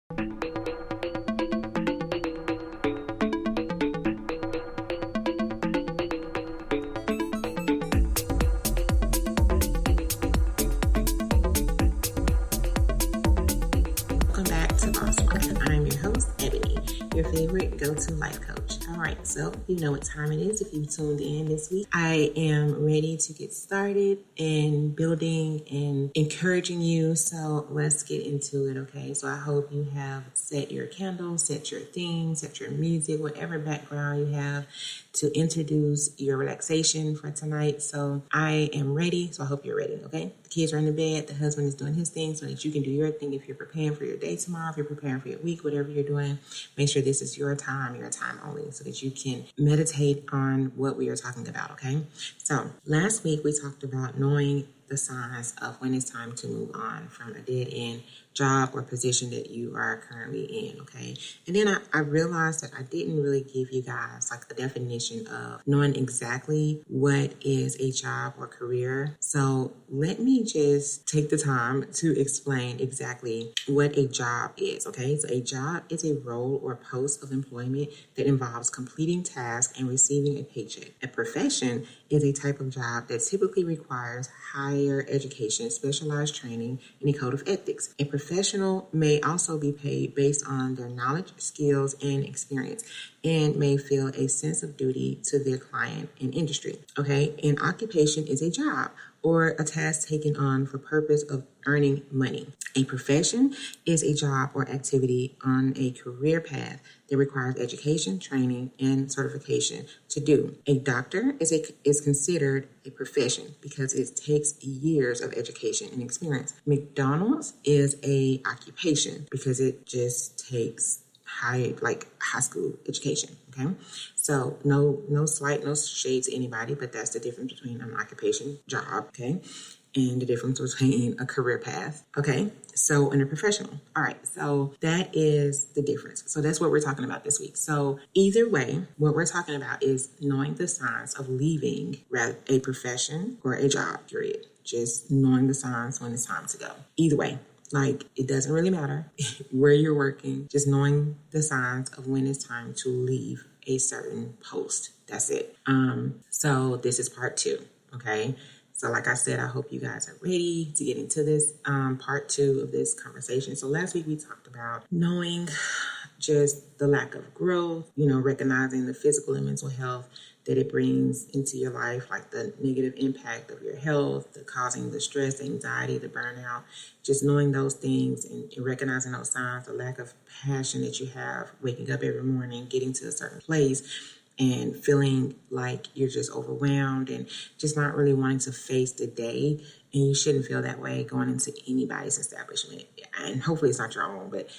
Your favorite go-to life coach. All right, so you know what time it is if you tuned in this week. I am ready to get started in building and encouraging you. So let's get into it, okay? So I hope you have set your candles, set your theme, set your music, whatever background you have to introduce your relaxation for tonight. So I am ready, so I hope you're ready, okay? The kids are in the bed, the husband is doing his thing so that you can do your thing if you're preparing for your day tomorrow, if you're preparing for your week, whatever you're doing. Make sure this is your time only, so that you can meditate on what we are talking about, okay? So last week we talked about knowing the signs of when it's time to move on from a dead-end job or position that you are currently in, okay? And then I realized that I didn't really give you guys like the definition of knowing exactly what is a job or career. So let me just take the time to explain exactly what a job is, okay? So a job is a role or post of employment that involves completing tasks and receiving a paycheck. A profession is a type of job that typically requires higher education, specialized training, and a code of ethics. A professional may also be paid based on their knowledge, skills, and experience, and may feel a sense of duty to their client and industry. Okay, an occupation is a job or a task taken on for purpose of earning money. A profession is a job or activity on a career path that requires education, training, and certification to do. A doctor is considered a profession because it takes years of education and experience. McDonald's is a occupation because it just takes high school education. Okay, so no shade to anybody, but that's the difference between an occupation, job, okay, and the difference between a career path. Okay, so and a professional. All right, so that is the difference. So that's what we're talking about this week. So either way, what we're talking about is knowing the signs of leaving a profession or a job, period. Just knowing the signs when it's time to go. Either way. Like, it doesn't really matter where you're working, just knowing the signs of when it's time to leave a certain post. That's it. So this is part 2, okay? So like I said, I hope you guys are ready to get into this part 2 of this conversation. So last week we talked about knowing just the lack of growth, recognizing the physical and mental health that it brings into your life, like the negative impact of your health, the causing the stress, the anxiety, the burnout, just knowing those things and recognizing those signs, the lack of passion that you have, waking up every morning, getting to a certain place and feeling like you're just overwhelmed and just not really wanting to face the day. And you shouldn't feel that way going into anybody's establishment. And hopefully it's not your own, but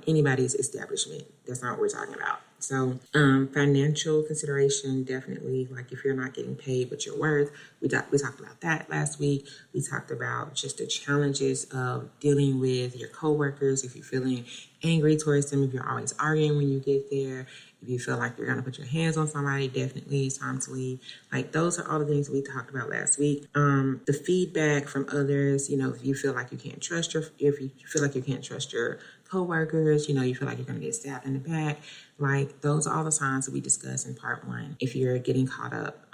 anybody's establishment. That's not what we're talking about. So financial consideration, definitely, like if you're not getting paid what you're worth, we talked about that last week. We talked about just the challenges of dealing with your coworkers, if you're feeling angry towards them, if you're always arguing when you get there, if you feel like you're going to put your hands on somebody, definitely it's time to leave. Like, those are all the things we talked about last week. The feedback from others, if you feel like you can't trust your coworkers, you feel like you're going to get stabbed in the back. Like, those are all the signs that we discussed in part 1 if you're getting caught up.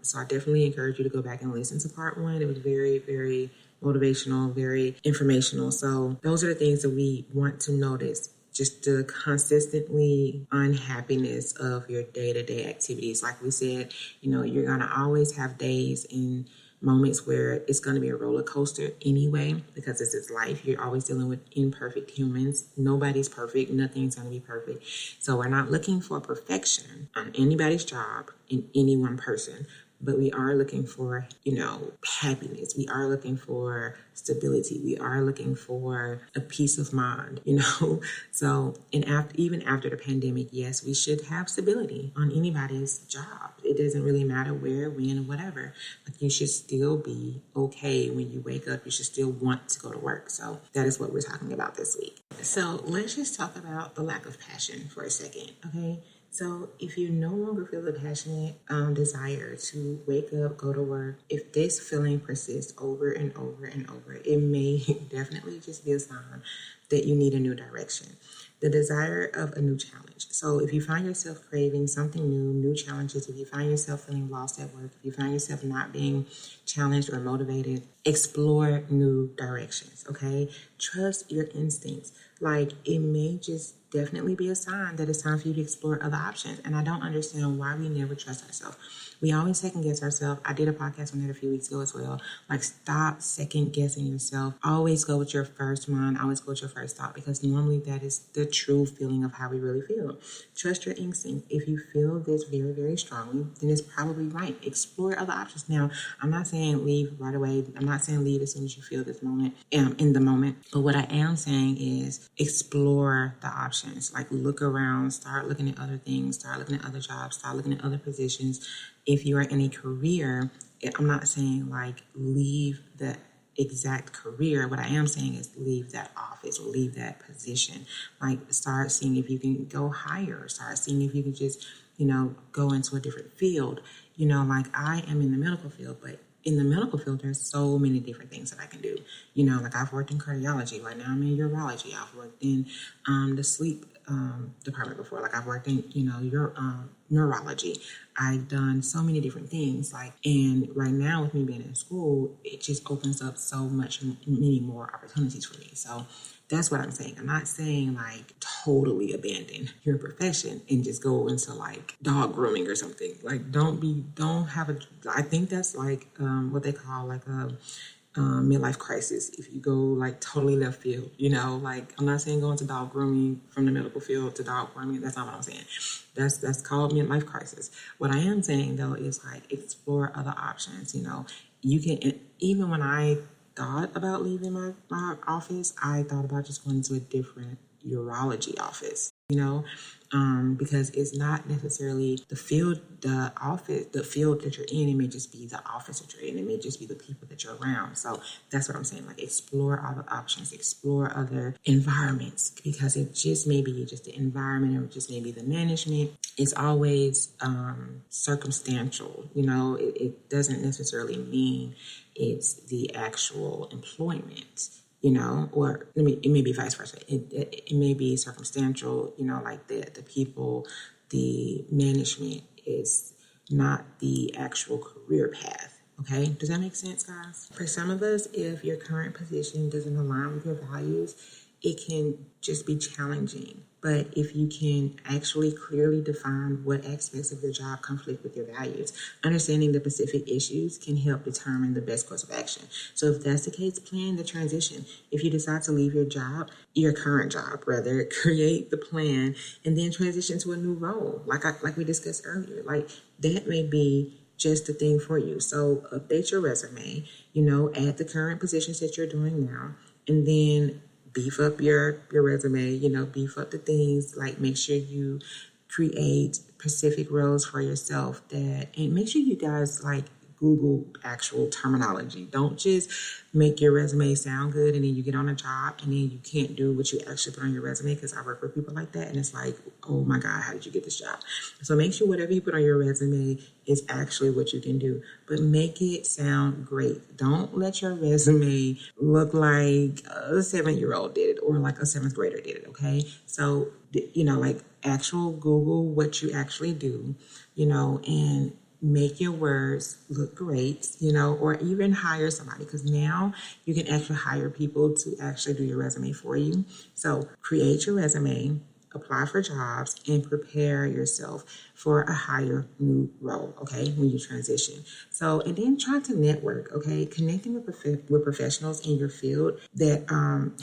So I definitely encourage you to go back and listen to part 1. It was very, very motivational, very informational. So those are the things that we want to notice. Just the consistently unhappiness of your day-to-day activities. Like we said, you're going to always have days and moments where it's going to be a roller coaster anyway, because this is life. You're always dealing with imperfect humans. Nobody's perfect. Nothing's going to be perfect. So we're not looking for perfection on anybody's job in any one person. But we are looking for, happiness. We are looking for stability. We are looking for a peace of mind, So, even after the pandemic, yes, we should have stability on anybody's job. It doesn't really matter where, when, or whatever. Like, you should still be okay when you wake up. You should still want to go to work. So that is what we're talking about this week. So let's just talk about the lack of passion for a second, okay? So if you no longer feel the passionate desire to wake up, go to work, if this feeling persists over and over and over, it may definitely just be a sign that you need a new direction, the desire of a new challenge. So if you find yourself craving something new challenges, if you find yourself feeling lost at work, if you find yourself not being challenged or motivated, explore new directions, okay? Trust your instincts. Like, it may just definitely be a sign that it's time for you to explore other options. And I don't understand why we never trust ourselves. We always second guess ourselves. I did a podcast on that a few weeks ago as well. Like, stop second guessing yourself. Always go with your first mind. Always go with your first thought, because normally that is the true feeling of how we really feel. Trust your instinct. If you feel this very, very strongly, then it's probably right. Explore other options. Now, I'm not saying leave right away. I'm not saying leave as soon as you feel this moment, in the moment. But what I am saying is explore the options. Like, look around, start looking at other things, start looking at other jobs, start looking at other positions. If you are in a career, I'm not saying like leave the exact career. What I am saying is leave that office or leave that position. Like, start seeing if you can go higher. Start seeing if you can just, go into a different field. Like, I am in the medical field, but in the medical field, there's so many different things that I can do. Like, I've worked in cardiology. Right now I'm in urology. I've worked in the sleep department before. Like, I've worked in, your neurology. I've done so many different things. Like, and right now with me being in school, it just opens up so many more opportunities for me. So that's what I'm saying. I'm not saying like totally abandon your profession and just go into like dog grooming or something. Like, I think that's like what they call like a midlife crisis. If you go like totally left field, like, I'm not saying go into dog grooming from the medical field to dog grooming. That's not what I'm saying. That's called midlife crisis. What I am saying though is like explore other options. You can, even when I thought about leaving my office, I thought about just going to a different urology office, because it's not necessarily the field that you're in. It may just be the office that you're in. It may just be the people that you're around. So that's what I'm saying. Like, explore other options, explore other environments, because it just may be just the environment or just maybe the management. It's always circumstantial. It doesn't necessarily mean it's the actual employment. Or it may be vice versa. It may be circumstantial, like the people, the management is not the actual career path. Okay? Does that make sense, guys? For some of us, if your current position doesn't align with your values, it can just be challenging. But if you can actually clearly define what aspects of your job conflict with your values, understanding the specific issues can help determine the best course of action. So if that's the case, plan the transition. If you decide to leave your current job, create the plan and then transition to a new role. Like we discussed earlier, like that may be just the thing for you. So update your resume, add the current positions that you're doing now, and then beef up your resume, beef up the things, like make sure you create specific roles for yourself and make sure you guys like Google actual terminology. Don't just make your resume sound good and then you get on a job and then you can't do what you actually put on your resume, because I work with people like that and it's like, oh my God, how did you get this job? So make sure whatever you put on your resume is actually what you can do, but make it sound great. Don't let your resume look like a 7-year-old did it or like a 7th grader did it, okay? So, like actual Google what you actually do, and make your words look great, or even hire somebody, because now you can actually hire people to actually do your resume for you. So create your resume, apply for jobs, and prepare yourself for a higher new role, okay, when you transition. So, and then try to network, okay? Connecting with professionals in your field that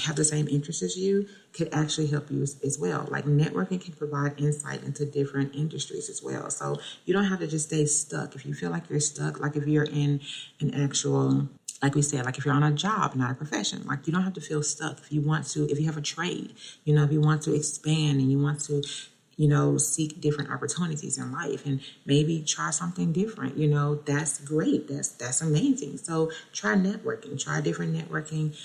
have the same interests as you could actually help you as well. Like, networking can provide insight into different industries as well. So you don't have to just stay stuck. If you feel like you're stuck, like if you're in an actual, like we said, like if you're on a job, not a profession, like you don't have to feel stuck. If you have a trade, if you want to expand and you want to, seek different opportunities in life and maybe try something different, that's great. That's amazing. So try networking, try different networking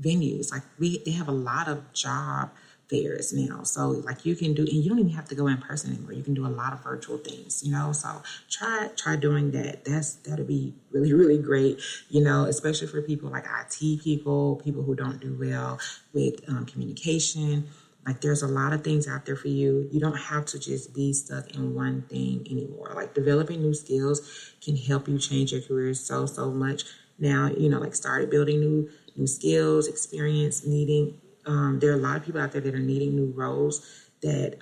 venues. Like they have a lot of job fairs now. So like you can do, and you don't even have to go in person anymore. You can do a lot of virtual things, so try doing that. That'll be really, really great, especially for people like IT people who don't do well with communication. Like there's a lot of things out there for you. You don't have to just be stuck in one thing anymore. Like developing new skills can help you change your career so much. Now, like started building new skills, experience, needing. There are a lot of people out there that are needing new roles, that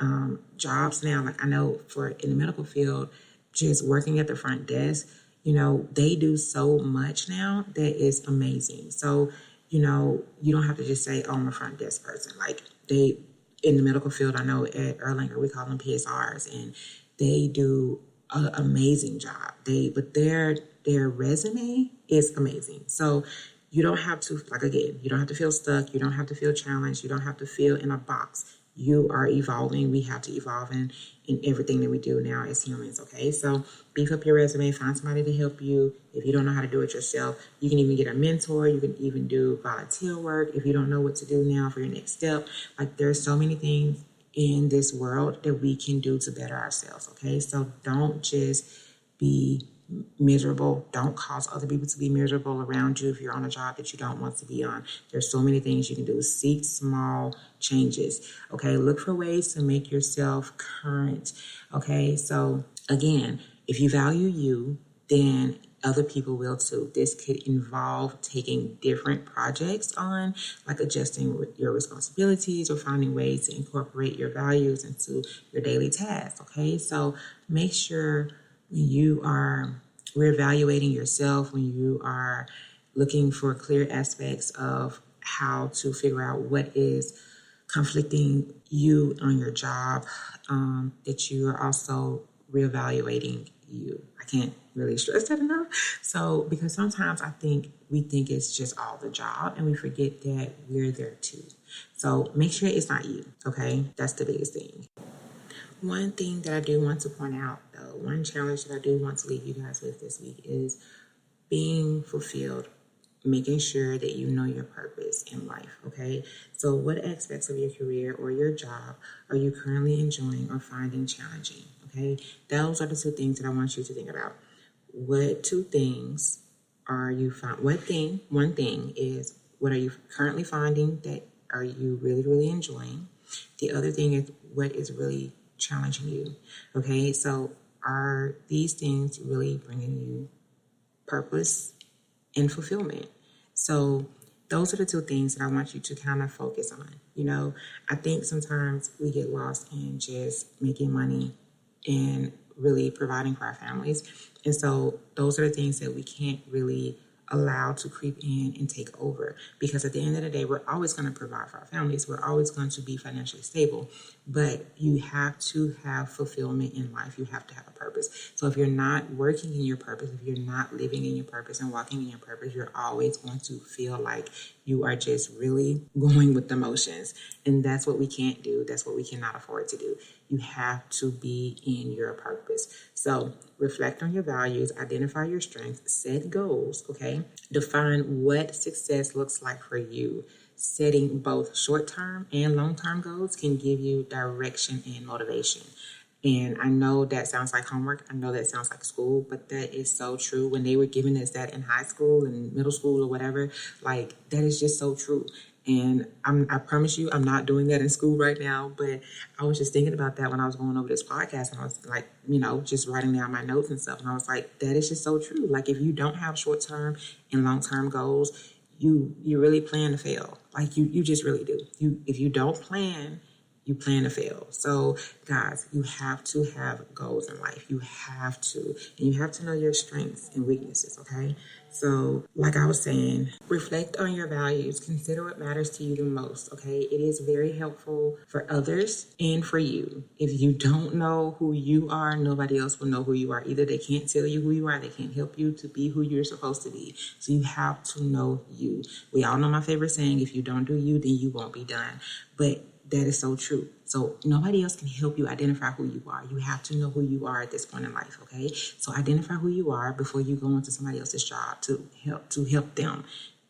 jobs now. Like I know in the medical field, just working at the front desk, they do so much now that is amazing. So, you don't have to just say, oh, I'm a front desk person. Like in the medical field, I know at Erlanger, we call them PSRs, and they do an amazing job. But their resume is amazing. So you don't have to, you don't have to feel stuck. You don't have to feel challenged. You don't have to feel in a box. You are evolving. We have to evolve in everything that we do now as humans, okay? So beef up your resume, find somebody to help you. If you don't know how to do it yourself, you can even get a mentor. You can even do volunteer work if you don't know what to do now for your next step. Like there's so many things in this world that we can do to better ourselves, okay? So don't just be miserable. Don't cause other people to be miserable around you if you're on a job that you don't want to be on. There's so many things you can do. Seek small changes, okay? Look for ways to make yourself current, okay? So again, if you value you, then other people will too. This could involve taking different projects on, like adjusting your responsibilities or finding ways to incorporate your values into your daily tasks, okay? So make sure when you are reevaluating yourself, when you are looking for clear aspects of how to figure out what is conflicting you on your job, that you are also reevaluating you. I can't really stress that enough. So, because sometimes we think it's just all the job and we forget that we're there too. So make sure it's not you, okay? That's the biggest thing. One thing that I do want to point out, though, one challenge that I do want to leave you guys with this week is being fulfilled, making sure that you know your purpose in life, okay? So what aspects of your career or your job are you currently enjoying or finding challenging, okay? Those are the two things that I want you to think about. What two things are you one thing is, what are you currently finding that are you really, really enjoying? The other thing is, what is really challenging you, okay? So are these things really bringing you purpose and fulfillment? So those are the two things that I want you to kind of focus on. I think sometimes we get lost in just making money and really providing for our families. And so those are the things that we can't really allow to creep in and take over, because at the end of the day, we're always going to provide for our families. We're always going to be financially stable, but you have to have fulfillment in life. You have to have a purpose. So if you're not working in your purpose, if you're not living in your purpose and walking in your purpose, you're always going to feel like you are just really going with the motions. And that's what we can't do. That's what we cannot afford to do. You have to be in your purpose. So reflect on your values, identify your strengths, set goals, okay? Define what success looks like for you. Setting both short-term and long-term goals can give you direction and motivation. And I know that sounds like homework. I know that sounds like school, but that is so true. When they were giving us that in high school and middle school or whatever, like that is just so true. And I promise you, I'm not doing that in school right now, but I was just thinking about that when I was going over this podcast, and I was like, just writing down my notes and stuff. And I was like, that is just so true. Like if you don't have short-term and long-term goals, you really plan to fail. Like you just really do. If you don't plan, you plan to fail. So guys, you have to have goals in life. You have to. And you have to know your strengths and weaknesses, okay? So like I was saying, reflect on your values. Consider what matters to you the most, okay? It is very helpful for others and for you. If you don't know who you are, nobody else will know who you are. Either they can't tell you who you are, they can't help you to be who you're supposed to be. So you have to know you. We all know my favorite saying, if you don't do you, then you won't be done. But that is so true. So nobody else can help you identify who you are. You have to know who you are at this point in life, okay? So identify who you are before you go into somebody else's job to help them.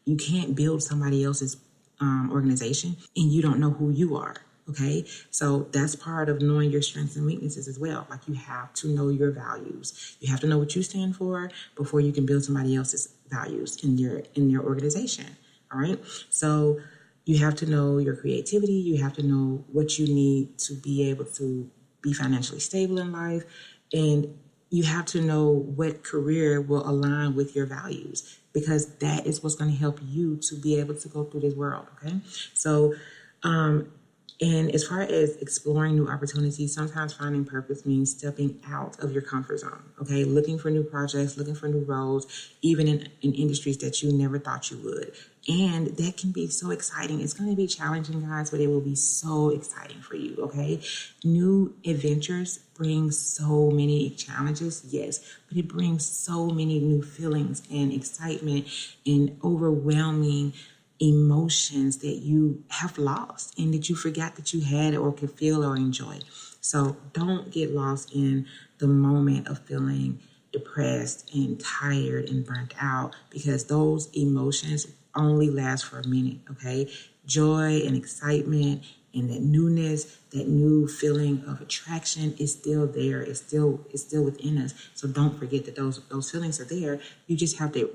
You can't build somebody else's organization and you don't know who you are. Okay, so that's part of knowing your strengths and weaknesses as well. Like, you have to know your values. You have to know what you stand for before you can build somebody else's values in their organization. All right, so you have to know your creativity. You have to know what you need to be able to be financially stable in life, and you have to know what career will align with your values, because that is what's going to help you to be able to go through this world. Okay, so and as far as exploring new opportunities, sometimes finding purpose means stepping out of your comfort zone, okay? Looking for new projects, looking for new roles, even in industries that you never thought you would. And that can be so exciting. It's going to be challenging, guys, but it will be so exciting for you, okay? New adventures bring so many challenges, yes, but it brings so many new feelings and excitement and overwhelming emotions that you have lost and that you forgot that you had or could feel or enjoy. So don't get lost in the moment of feeling depressed and tired and burnt out, because those emotions only last for a minute, okay? Joy and excitement and that newness, that new feeling of attraction is still there. It's still within us. So don't forget that those feelings are there. You just have to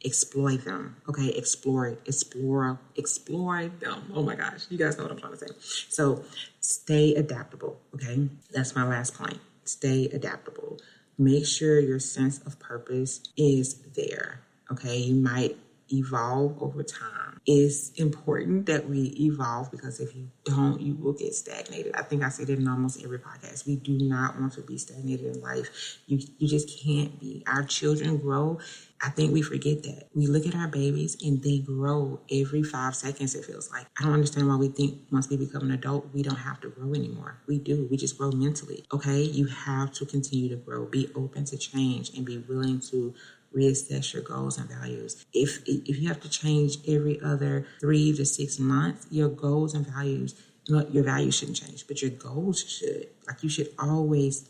exploit them. Okay, explore them. Oh my gosh, you guys know what I'm trying to say. So stay adaptable. Okay, that's my last point. Stay adaptable. Make sure your sense of purpose is there. Okay, you might evolve over time. It's important that we evolve, because if you don't, you will get stagnated. I think I said it in almost every podcast. We do not want to be stagnated in life. You just can't be. Our children grow. I think we forget that. We look at our babies and they grow every 5 seconds, it feels like. I don't understand why we think once we become an adult, we don't have to grow anymore. We do. We just grow mentally. Okay? You have to continue to grow. Be open to change and be willing to reassess your goals and values. If you have to change every other 3 to 6 months, your goals and values, your values shouldn't change, but your goals should. Like, you should always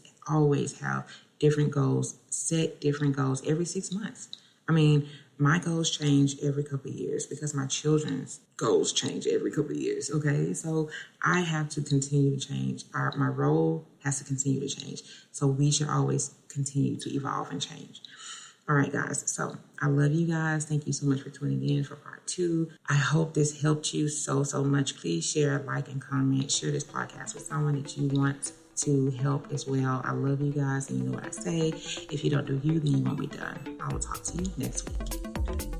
have different goals, set different goals every 6 months. I mean, my goals change every couple of years because my children's goals change every couple of years, okay? So I have to continue to change. My role has to continue to change. So we should always continue to evolve and change. All right, guys. So I love you guys. Thank you so much for tuning in for part 2. I hope this helped you so much. Please share, like, and comment. Share this podcast with someone that you want to help as well. I love you guys, and you know what I say. If you don't do you, then you won't be done. I will talk to you next week.